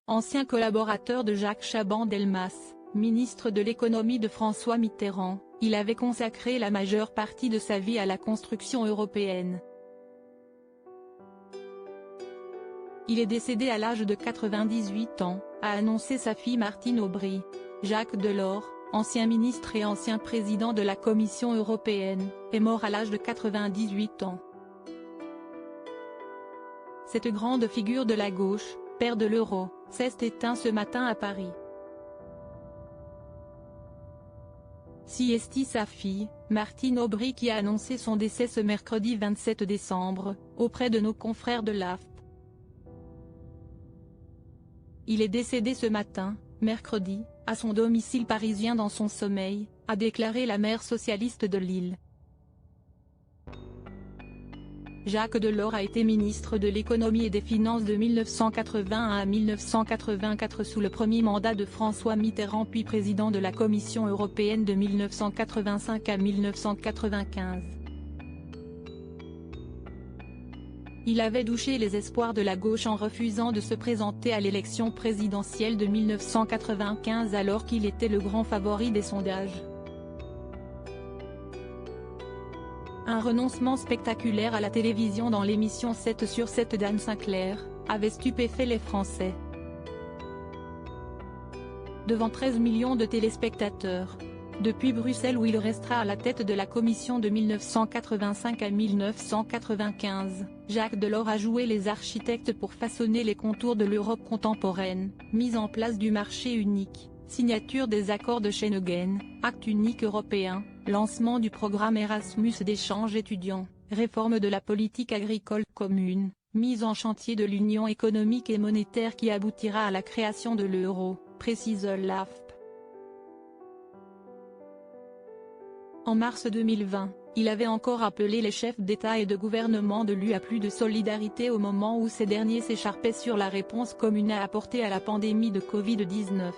ancien collaborateur de Jacques Chaban-Delmas, ministre de l'économie de François Mitterrand, il avait consacré la majeure partie de sa vie à la construction européenne. Il est décédé à l'âge de 98 ans, a annoncé sa fille Martine Aubry. Jacques Delors, ancien ministre et ancien président de la Commission européenne, est mort à l'âge de 98 ans. Cette grande figure de la gauche, père de l'euro, s'est éteint ce matin à Paris. Siesti sa fille, Martine Aubry, qui a annoncé son décès ce mercredi 27 décembre, auprès de nos confrères de l'AFP. Il est décédé ce matin, mercredi, à son domicile parisien dans son sommeil, a déclaré la maire socialiste de Lille. Jacques Delors a été ministre de l'économie et des finances de 1981 à 1984 sous le premier mandat de François Mitterrand, puis président de la Commission européenne de 1985 à 1995. Il avait douché les espoirs de la gauche en refusant de se présenter à l'élection présidentielle de 1995 alors qu'il était le grand favori des sondages. Un renoncement spectaculaire à la télévision dans l'émission 7 sur 7 d'Anne Sinclair, avait stupéfait les Français. Devant 13 millions de téléspectateurs. Depuis Bruxelles où il restera à la tête de la Commission de 1985 à 1995, Jacques Delors a joué les architectes pour façonner les contours de l'Europe contemporaine, mise en place du marché unique, signature des accords de Schengen, acte unique européen, lancement du programme Erasmus d'échange étudiants, réforme de la politique agricole commune, mise en chantier de l'union économique et monétaire qui aboutira à la création de l'euro, précise l'AFP. En mars 2020, il avait encore appelé les chefs d'État et de gouvernement de l'UE à plus de solidarité au moment où ces derniers s'écharpaient sur la réponse commune à apporter à la pandémie de Covid-19.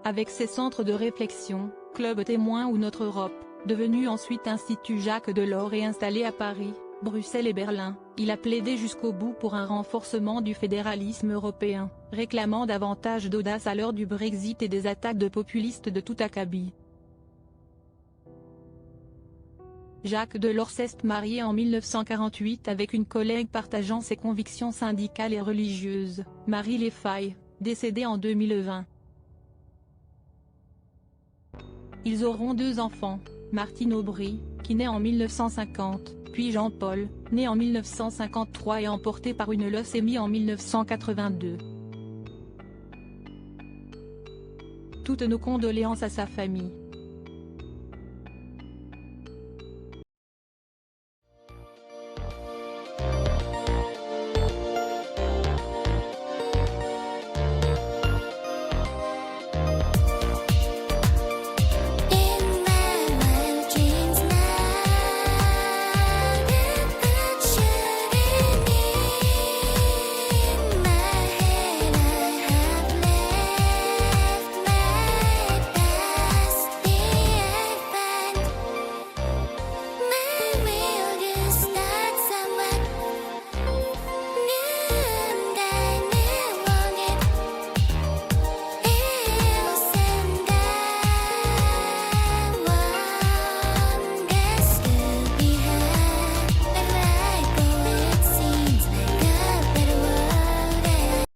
Avec ses centres de réflexion, Club Témoin ou Notre Europe, devenu ensuite Institut Jacques Delors et installé à Paris, Bruxelles et Berlin, il a plaidé jusqu'au bout pour un renforcement du fédéralisme européen, réclamant davantage d'audace à l'heure du Brexit et des attaques de populistes de tout acabit. Jacques Delors s'est marié en 1948 avec une collègue partageant ses convictions syndicales et religieuses, Marie Lefaille, décédée en 2020. Ils auront 2 enfants, Martine Aubry, qui naît en 1950, puis Jean-Paul, né en 1953 et emporté par une leucémie en 1982. Toutes nos condoléances à sa famille.